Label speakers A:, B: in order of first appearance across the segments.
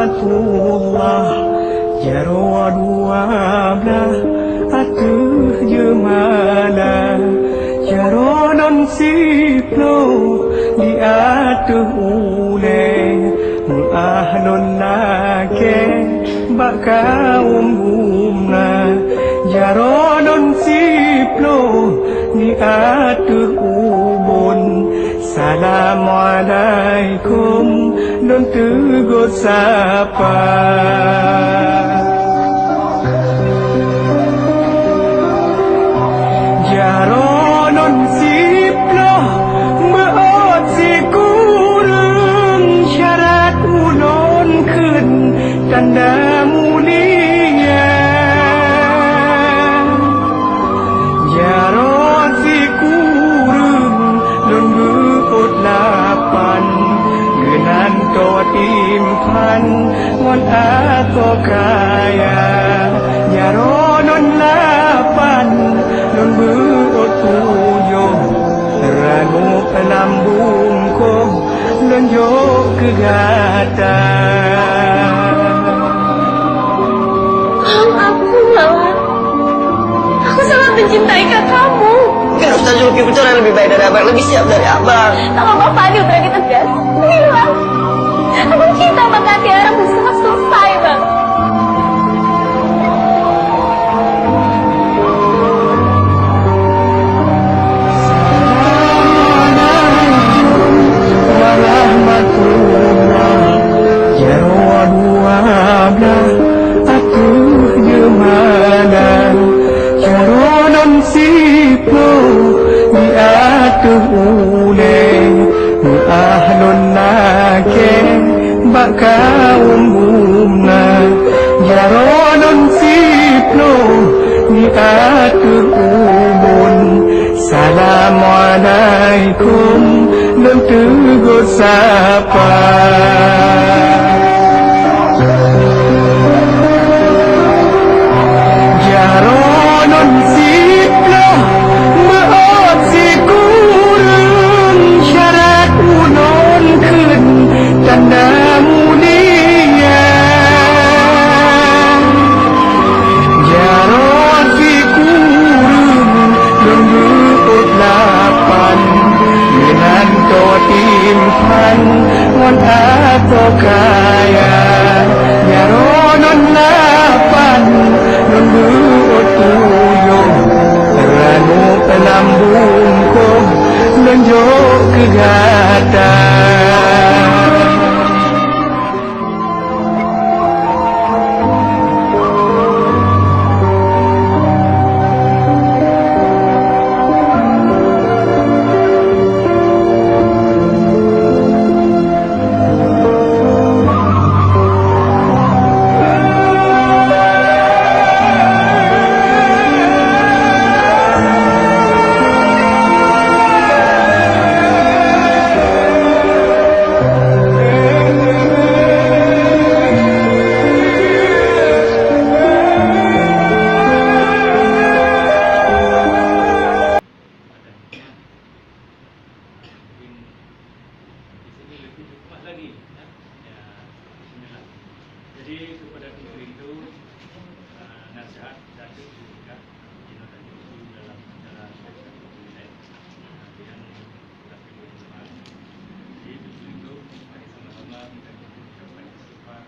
A: rahmatullah Jaro dua belah atuh jemala Jaro non siplo di atuh ule Mu'ah non lake baka umbumna Jaro non siplo di atuh ubun Assalamualaikum non tegur sapa Jaro non siplo meot si kurung syarat ulon kun tanda mulia Jaro si kurung non beot lapan genan to timpan ngon ako kaya Jaro non lapan non beot puyo ragu pelambung ko lonjok ke gata
B: Aku Lawan. Aku sangat mencintai kamu.
C: Kan Ustaz Zulki betul yang lebih baik dari abang, lebih siap dari abang.
B: Kalau Bapak Fadil berani tegas, bilang aku cinta sama Kak Tiara sangat selesai, Bang.
A: Warahmatullah Jaro dua belah atuh jemala Jaro non siplo di atuh ule Mu'ah non lake baka umbumna Jaro non siplo di atuh ubun Assalamualaikum non tegur sapa Jaro non siplo meot si kurung syarat ulon kun tanda mulia Jaro si kurung non beot lapan genan to timpan ngon ako kaya Jaro non lapan non beot puyo ragu pelambung ko lonjok ke gata
D: Jadi kepada putri itu nasihat dan juga Cina dan itu dalam yang tapi berjemaah. Jadi putri itu mari sama-sama kita ucapkan istighfar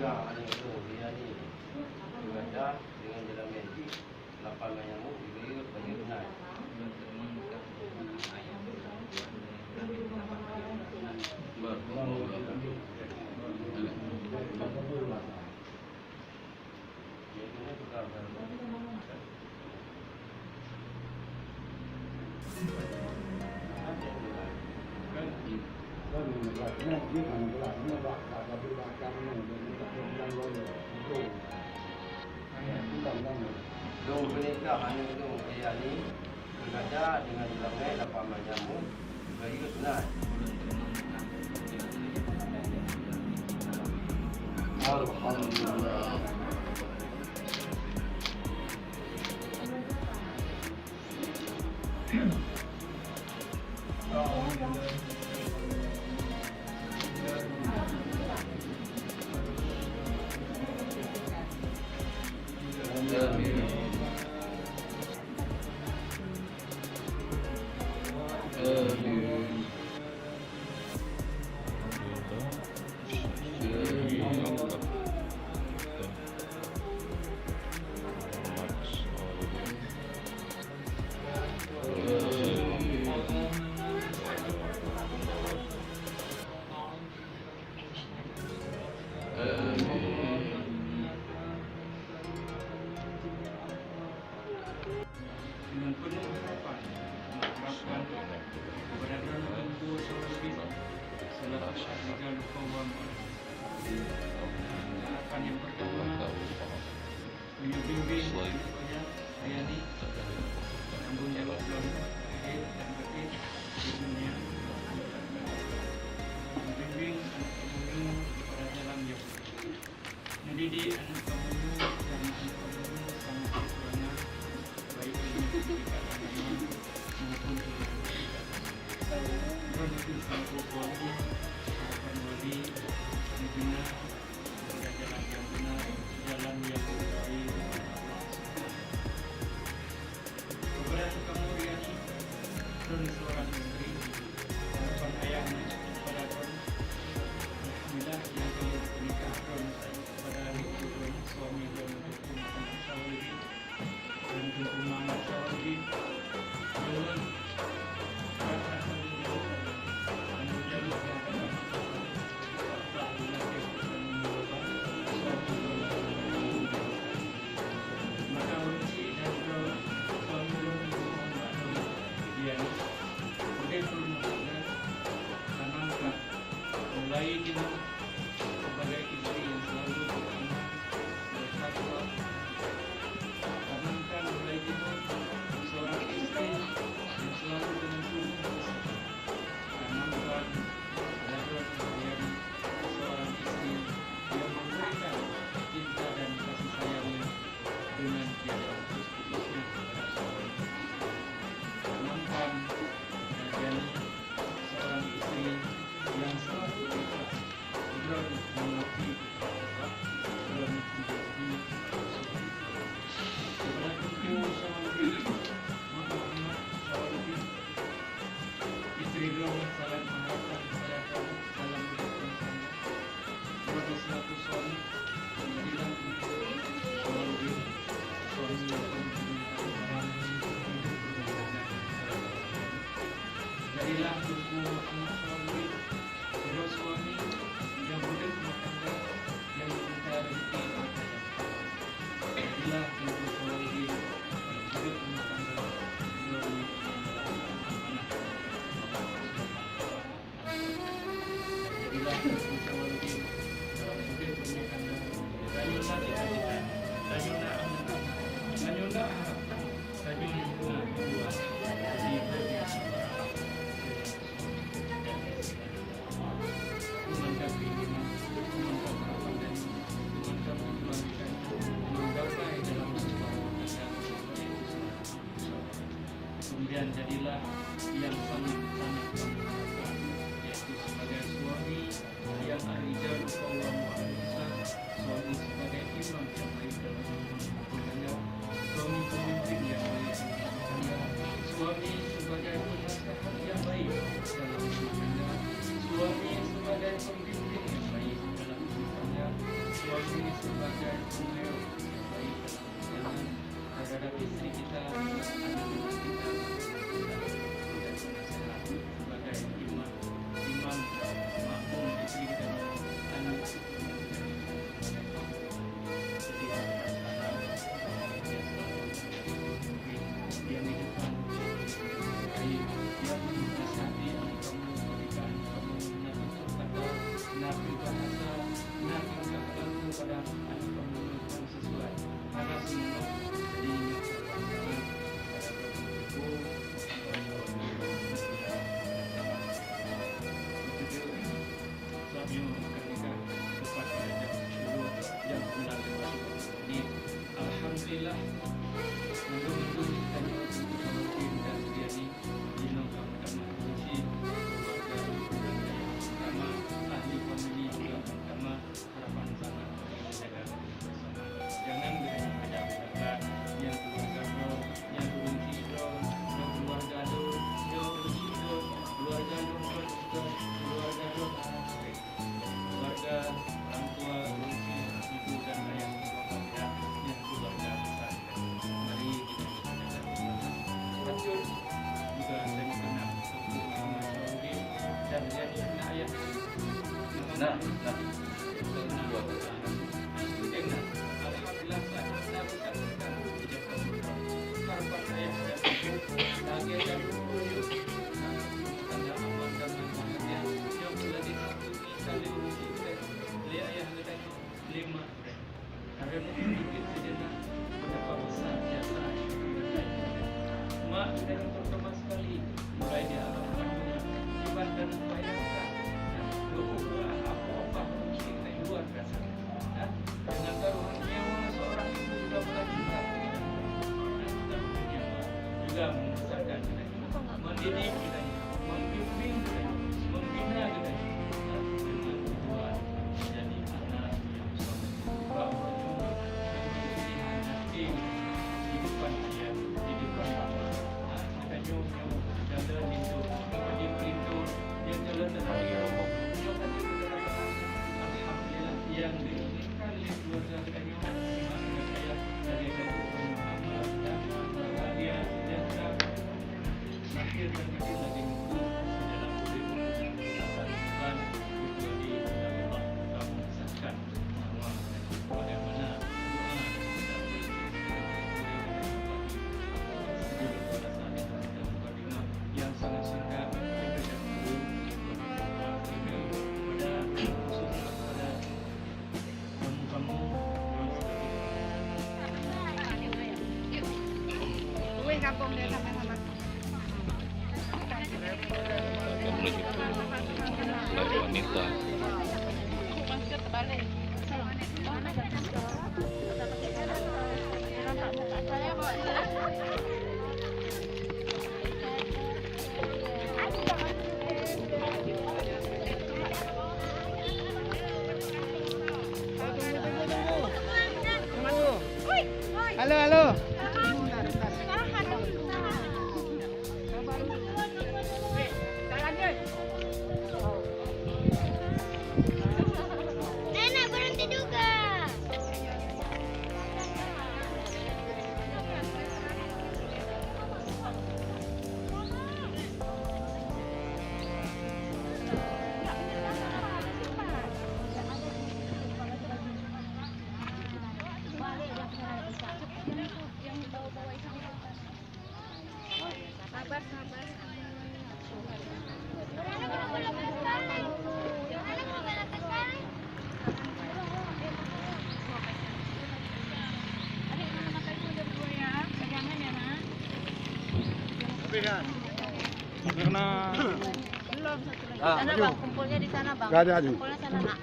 E: juga ada itu dia ni ibadah dengan jalan medis lapan nyamuk dia bagi benar. Dia kena tukar Dong menikah hanya itu ayah ni sengaja dengan jalannya dapat nyamuk bagi benar. Alhamdulillah.
D: Dengan penuh harapan mengharapkan keberadaan Tuhan Surabaya selaku Rizal Qawam akan yang pertama membimbing supaya saya ni tanggung jawab dalam akhir dan akhir di dunia membimbing anak kamu pada jalan yang mendidik anak kamu dan anak kamu sama siswanya baik ilmu pendidikan agama maupun ilmu pendidikan. Tuhan itu satu suami harapan wali dibina pada jalan yang benar, jalan yang baik. Keberadaan kamu Riani dan seorang istri, harapan ayahnya kepada Tuhan. Alhamdulillah yang telah menikah Tuhan pada hari itu Tuhan suami Tuhan untuk Muhammad Syawalidin dan untuk Muhammad Syawalidin Tuhan rasa tanggung jawab yang maka uji dan suami Tuhan Muhammad dia mungkin perlu tanamkan mulai dengan sebagai istri yang selalu beramal bertakwa. Tanamkan mulai dengan seorang istri yang selalu dengan tulus bersabar. Tanamkan adalah menjadi seorang istri yang memberikan cinta dan kasih sayangnya dengan tiada putus-putusnya kepada suami. Tanamkan menjadi seorang istri yang selalu ikhlas dalam mengerti kata dalam menjadi suami. Kepada Tuhan Syawalidin Muhammad Syawalidin istri beliau sangat mengharapkan kepada kamu dalam kehidupan kamu sebagai satu suami menjadilah Syawalidin suami yang menjadikan hidup berbahagia. Jadilah Tuhan Muhammad Syawalidin sebuah suami yang hidup rumah tangga yang meminta rezeki kepada jadilah Tuhan Syawalidin hidup rumah tangga melalui jadilah Tuhan Syawalidin dalam hidup rumah tangga rayulah cita-cita rayulah amanah rayulah harapan rayulah dua jadi menanggapi iman, menanggapi harapan dan menanggapi kebahagiaan, menanggapi dalam sebuah rumah tangga kemudian jadilah yang sangat-sangat kamu harapkan, yaitu sebagai suami yang Rizal Qawam suami sebagai imam yang baik dalam rumah tangga, suami pemimpin yang baik dalam rumah tangga, suami sebagai penasehat yang baik dalam rumah tangga, suami sebagai pemimpin yang baik dalam rumah tangga, suami sebagai pengayom yang baik dalam perjalanan terhadap istri kita, anak-anak kita, dan penasehat sebagai imam, makmum istri kita, anak kita. Jadi harap dia selalu yang di depan baik, yang menasihati kamu, berikan kamu nabi kata, nabi bahasa, nabi kata pada anak kamu yang sesuai. Ada semua jadi pasangan pada ibu suami menikah tepat pada jam 10 yang bulan lewat. Jadi alhamdulillah mendung kita mungkin dan dia ini dinongkang pertama kunci keluarga dan pertama ahli famili juga pertama harapan sangat menjaga bersama. Jangan dengan beda-bedakan yang keluarga roh, yang kunci roh, yang keluarga roh, yang kunci roh, keluarga roh, keluarga roh, keluarga orang tua, kunci ibu dan ayah keluarga yang keluarga besar. Mari kita jaga bersama. Racun juga dari anak Tuku Muhammad Syawri dan jadi anak ayah. Nah. Alhamdulillah saya bisa menang di Jakarta. Harapan saya lagi ada dulu. Tanda aman dan bahagia yang sudah disambut kali uji le ayah kita 5 karena sedikit sejenak betapa besar jasa mak yang pertama sekali mulai diarahkan jimat dan bayangkan doa apa-apa kita luar biasa dengan taruhan nyawa seorang ibu juga melahirkan juga membesarkan kita, mendidik kita, membimbing kita, membina kita dengan tujuan menjadi anak yang soleh. Bahwa nanti di depan dia, di depan Allah, kita nyuruh jalan itu, wajib itu, yang jalan dari Allah, jangan dikatakan alhamdulillah yang diinginkan oleh keluarga kita saya dari satu Muhammad dan bahagia yang lahir dan kecil lagi itu dalam hidup Tuhan itu di Allah kamu besarkan semua bagaimana doa pada saat itu kita mukadimah yang sangat singkat kita dulu pada khususnya pada kamu
B: kampung dia sama-sama.
A: Lagu wanita.
C: Halo, halo.
B: Nenek berhenti juga. Sabar, sabar.
C: Karena
B: Sana bang, kumpulnya di sana bang.
C: Gak ada, Adi.
B: Kumpulnya sana nak.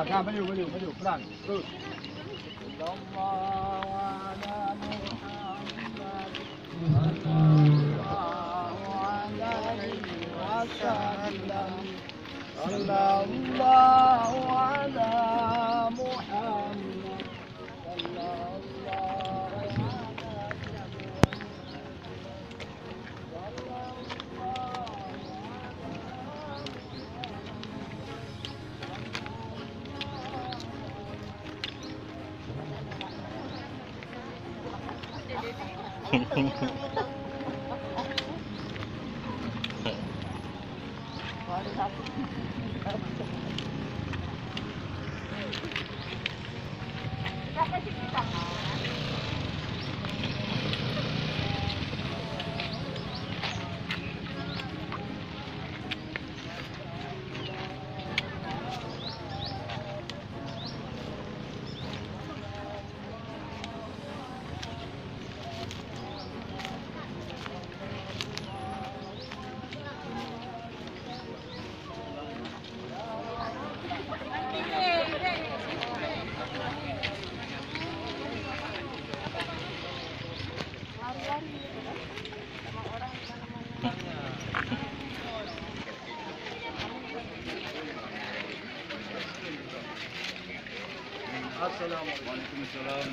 C: ya, maju, pelan, terus. Sallallahu ala Muhammad.
A: Waalaikumsalam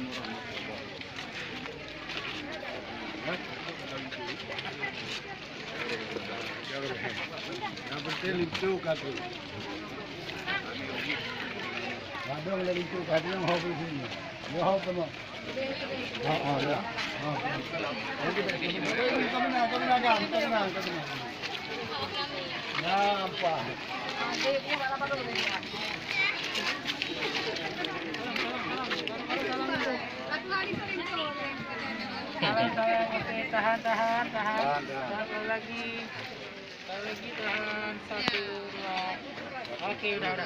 A: warahmatullahi
F: Yang penting itu kata. Ada yang itu kata yang hobi sini. Dia hobi mana? Ya. Ya apa?
D: Tahan. Satu lagi tahan. 1, 2. Oke, udah.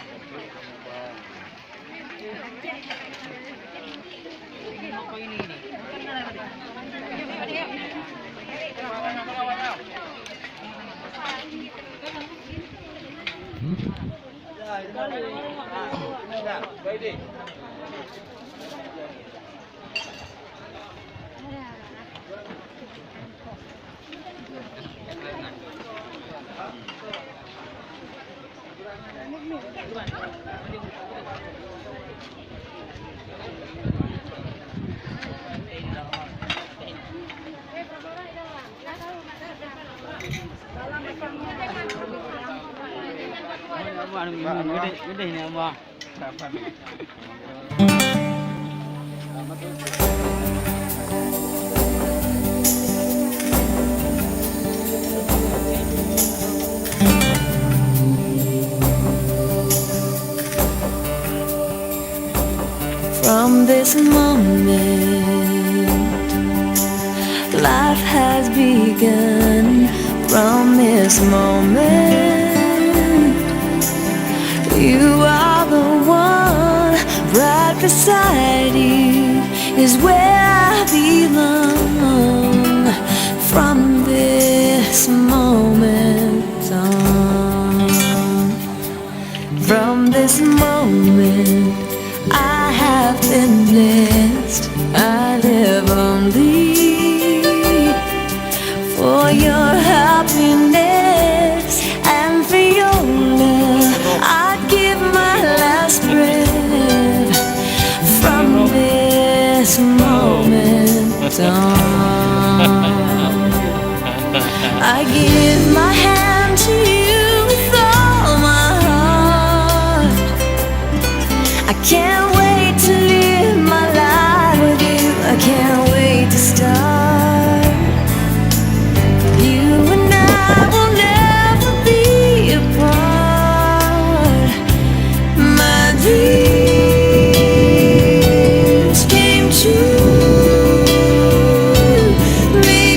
D: Ini apa ini? Gede ini abah.
G: From this moment, life has begun. From this moment, you are the one. Right beside you is where I belong. From this moment on, from this moment, I have been blessed. I live only for your happiness and for your love. I'd give my last breath. From this moment on, I give my hand to you with all my heart. I can't wait to live my life with you. I can't wait to start. You and I will never be apart. My dreams came true because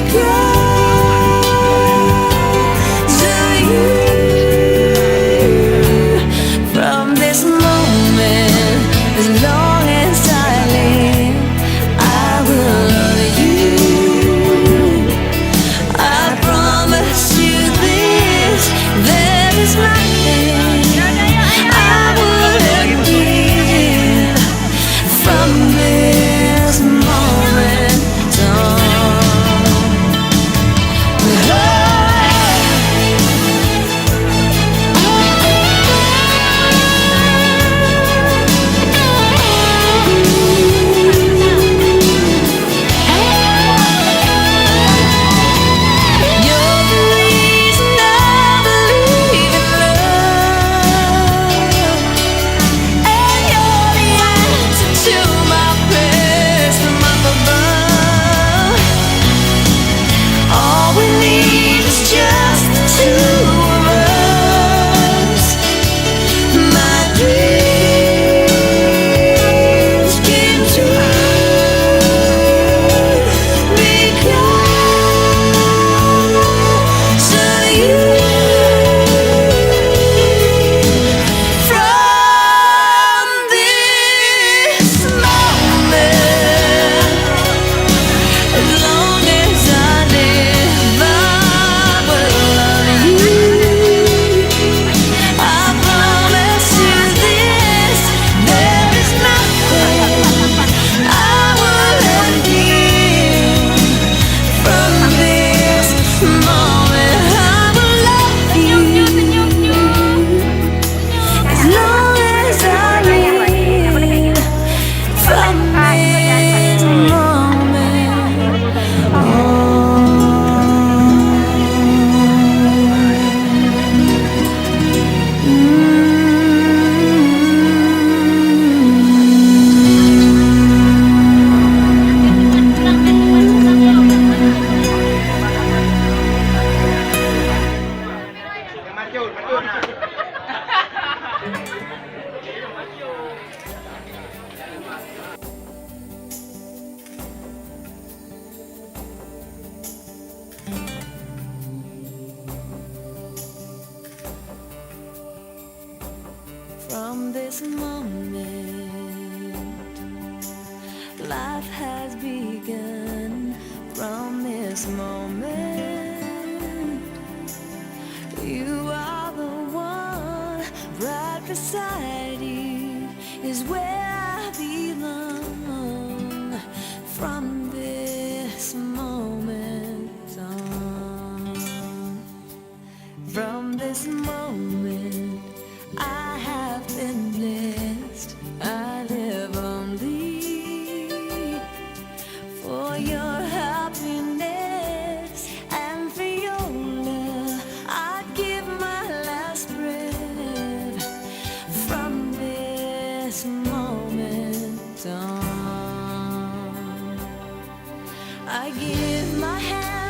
G: moment, life has begun. From this moment, you are the one. Right beside you is where I belong. From this moment on, from this moment, I have been blessed. I live only for your happiness and for your love. I'd give my last breath. From this moment on, I give my hand.